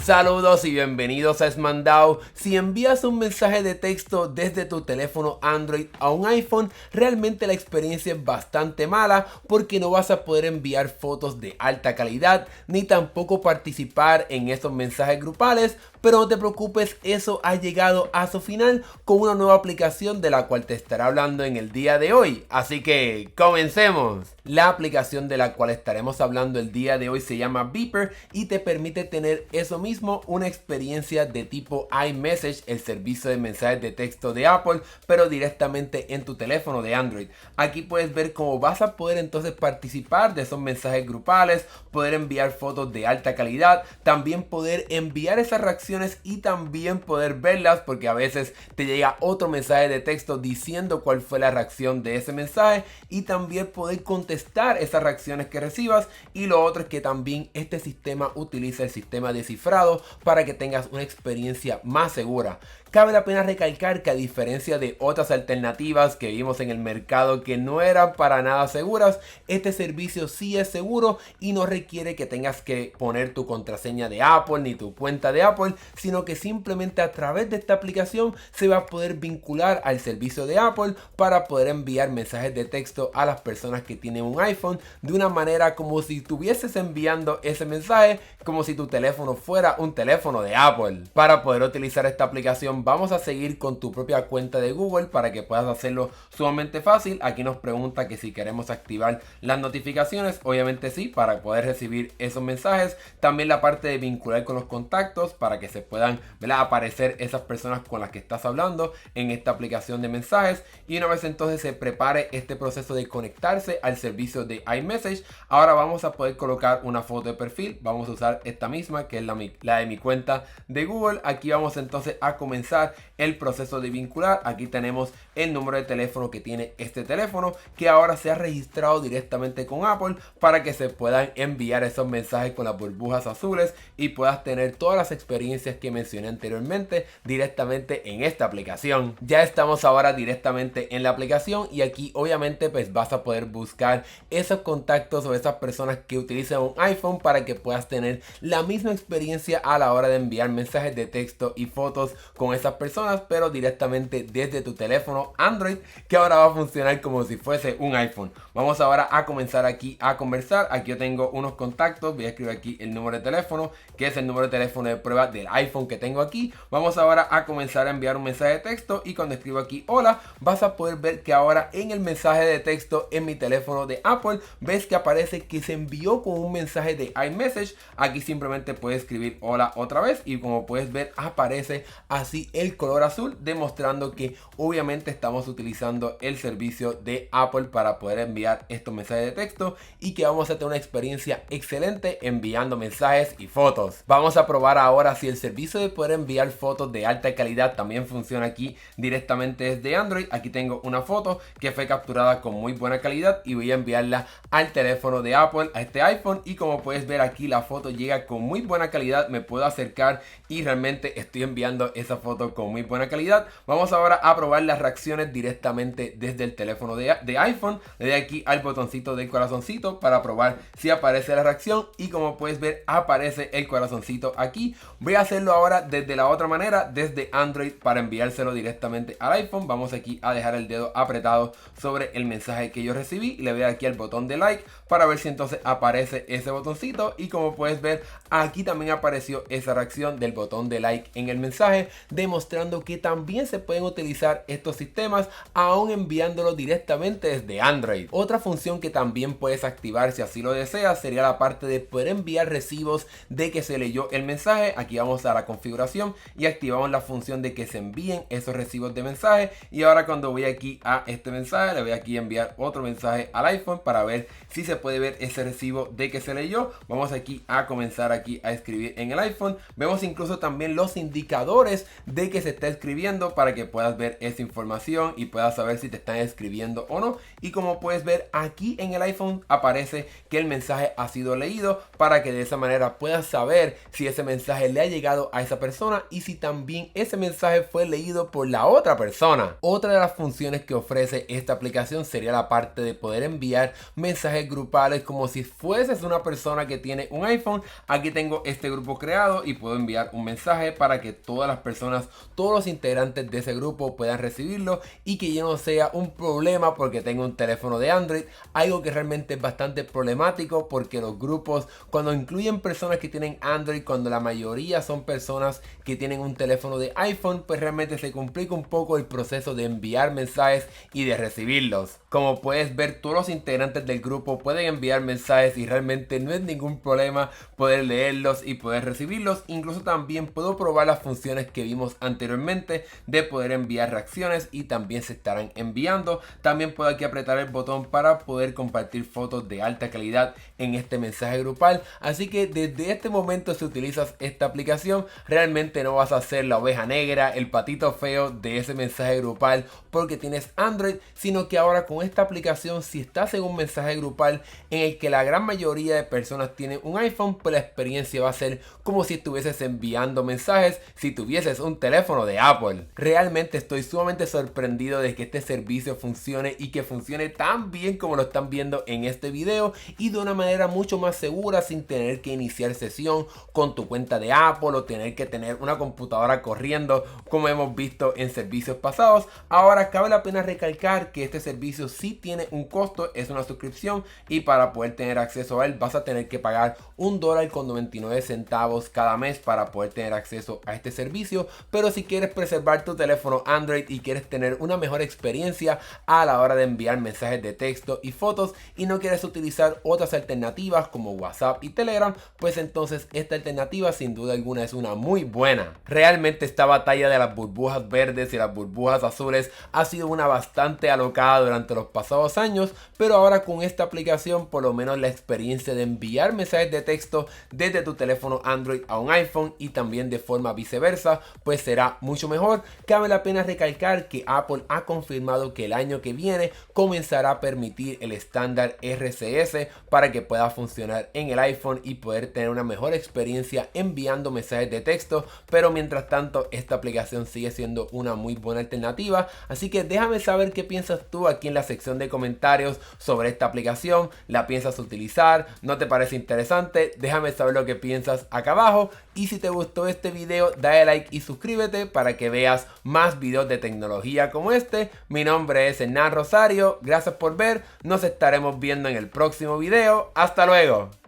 Saludos y bienvenidos a Smandao. Si envías un mensaje de texto desde tu teléfono Android a un iPhone, realmente la experiencia es bastante mala porque no vas a poder enviar fotos de alta calidad ni tampoco participar en estos mensajes grupales. Pero no te preocupes, eso ha llegado a su final con una nueva aplicación de la cual te estaré hablando en el día de hoy. Así que comencemos. La aplicación de la cual estaremos hablando el día de hoy se llama Beeper y te permite tener eso mismo, una experiencia de tipo iMessage, el servicio de mensajes de texto de Apple, pero directamente en tu teléfono de Android. Aquí puedes ver cómo vas a poder entonces participar de esos mensajes grupales, poder enviar fotos de alta calidad, también poder enviar esas reacciones y también poder verlas, porque a veces te llega otro mensaje de texto diciendo cuál fue la reacción de ese mensaje y también poder contestar esas reacciones que recibas. Y lo otro es que también este sistema utiliza el sistema de cifrado para que tengas una experiencia más segura. Cabe la pena recalcar que a diferencia de otras alternativas que vimos en el mercado que no eran para nada seguras, este servicio sí es seguro y no requiere que tengas que poner tu contraseña de Apple ni tu cuenta de Apple, sino que simplemente a través de esta aplicación se va a poder vincular al servicio de Apple para poder enviar mensajes de texto a las personas que tienen un iPhone de una manera como si estuvieses enviando ese mensaje, como si tu teléfono fuera un teléfono de Apple. Para poder utilizar esta aplicación vamos a seguir con tu propia cuenta de Google para que puedas hacerlo sumamente fácil. Aquí nos pregunta que si queremos activar las notificaciones, obviamente sí, para poder recibir esos mensajes. También la parte de vincular con los contactos para que se puedan, ¿verdad?, aparecer esas personas con las que estás hablando en esta aplicación de mensajes. Y una vez entonces se prepare este proceso de conectarse al servicio de iMessage, ahora vamos a poder colocar una foto de perfil. Vamos a usar esta misma que es la de mi cuenta de Google. Aquí vamos entonces a comenzar el proceso de vincular. Aquí tenemos el número de teléfono que tiene este teléfono, que ahora se ha registrado directamente con Apple para que se puedan enviar esos mensajes con las burbujas azules y puedas tener todas las experiencias que mencioné anteriormente directamente en esta aplicación. Ya estamos ahora directamente en la aplicación y aquí obviamente pues vas a poder buscar esos contactos o esas personas que utilizan un iPhone para que puedas tener la misma experiencia a la hora de enviar mensajes de texto y fotos con esas personas, pero directamente desde tu teléfono Android, que ahora va a funcionar como si fuese un iPhone. Vamos ahora a comenzar aquí a conversar. Aquí yo tengo unos contactos, voy a escribir aquí el número de teléfono, que es el número de teléfono de prueba del iPhone que tengo aquí. Vamos ahora a comenzar a enviar un mensaje de texto y cuando escribo aquí hola, vas a poder ver que ahora en el mensaje de texto en mi teléfono de Apple, ves que aparece que se envió con un mensaje de iMessage. Aquí simplemente puedes escribir hola otra vez y como puedes ver aparece así el color azul, demostrando que obviamente estamos utilizando el servicio de Apple para poder enviar estos mensajes de texto y que vamos a tener una experiencia excelente enviando mensajes y fotos. Vamos a probar ahora si el servicio de poder enviar fotos de alta calidad también funciona aquí directamente desde Android. Aquí tengo una foto que fue capturada con muy buena calidad y voy a enviarla al teléfono de Apple, a este iPhone, y como puedes ver aquí la foto llega con muy buena calidad. Me puedo acercar y realmente estoy enviando esa foto con muy buena calidad. Vamos ahora a probar las reacciones directamente desde el teléfono de iPhone. Le doy aquí al botoncito del corazoncito para probar si aparece la reacción y como puedes ver aparece el corazoncito aquí. Voy a hacerlo ahora desde la otra manera, desde Android, para enviárselo directamente al iPhone. Vamos aquí a dejar el dedo apretado sobre el mensaje que yo recibí y le voy a dar aquí al botón de like para ver si entonces aparece ese botoncito y como puedes ver aquí también apareció esa reacción del botón de like en el mensaje, demostrando que también se pueden utilizar estos sistemas aún enviándolo directamente desde Android. Otra función que también puedes activar si así lo deseas sería la parte de poder enviar recibos de que se leyó el mensaje. Aquí vamos a la configuración y activamos la función de que se envíen esos recibos de mensaje y ahora cuando voy aquí a este mensaje le voy aquí a enviar otro mensaje al iPhone para ver si se puede ver ese recibo de que se leyó. Vamos aquí a comenzar aquí a escribir en el iPhone. Vemos incluso también los indicadores de que se está escribiendo para que puedas ver esa información y puedas saber si te están escribiendo o no. Y como puedes ver aquí en el iPhone aparece que el mensaje ha sido leído, para que de esa manera puedas saber si ese mensaje le ha llegado a esa persona y si también ese mensaje fue leído por la otra persona. Otra de las funciones que ofrece esta aplicación sería la parte de poder enviar mensajes grupales como si fueses una persona que tiene un iPhone. Aquí tengo este grupo creado y puedo enviar un mensaje para que todas las personas, todos los integrantes de ese grupo puedan recibirlo y que yo no sea un problema porque tengo un teléfono de Android, algo que realmente es bastante problemático porque los grupos, cuando incluyen personas que tienen Android, cuando la mayoría son personas que tienen un teléfono de iPhone, pues realmente se complica un poco el proceso de enviar mensajes y de recibirlos. Como puedes ver, todos los integrantes del grupo pueden enviar mensajes y realmente no es ningún problema poder leerlos y poder recibirlos. Incluso también puedo probar las funciones que vimos anteriormente de poder enviar reacciones y también se estarán enviando. También puedo aquí apretar el botón para poder compartir fotos de alta calidad en este mensaje grupal. Así que desde este momento, si utilizas esta aplicación, realmente no vas a ser la oveja negra, el patito feo de ese mensaje grupal porque tienes Android, sino que ahora con esta aplicación, si estás en un mensaje grupal en el que la gran mayoría de personas tienen un iPhone, pues la experiencia va a ser como si estuvieses enviando mensajes si tuvieses un teléfono de Apple. Realmente estoy sumamente sorprendido de que este servicio funcione y que funcione tan bien como lo están viendo en este video y de una manera mucho más segura, sin tener que iniciar sesión con tu cuenta de Apple o tener que tener una computadora corriendo como hemos visto en servicios pasados. Ahora cabe la pena recalcar que este servicio sí tiene un costo, es una suscripción y para poder tener acceso a él vas a tener que pagar $1.99 cada mes para poder tener acceso a este servicio. Pero si quieres preservar tu teléfono Android y quieres tener una mejor experiencia a la hora de enviar mensajes de texto y fotos y no quieres utilizar otras alternativas como WhatsApp y Telegram, pues entonces esta alternativa sin duda alguna es una muy buena. Realmente esta batalla de las burbujas verdes y las burbujas azules ha sido una bastante alocada durante los pasados años, pero ahora con esta aplicación por lo menos la experiencia de enviar mensajes de texto desde tu teléfono Android a un iPhone y también de forma viceversa pues será mucho mejor. Cabe la pena recalcar que Apple ha confirmado que el año que viene comenzará a permitir el estándar RCS para que pueda funcionar en el iPhone y poder tener una mejor experiencia enviando mensajes de texto, pero mientras tanto esta aplicación sigue siendo una muy buena alternativa. Así que déjame saber qué piensas tú aquí en la sección de comentarios sobre esta aplicación. ¿La piensas utilizar? ¿No te parece interesante? Déjame saber lo que piensas acá abajo. Y si te gustó este video, dale like y suscríbete para que veas más videos de tecnología como este. Mi nombre es Hernán Rosario. Gracias por ver. Nos estaremos viendo en el próximo video. Hasta luego.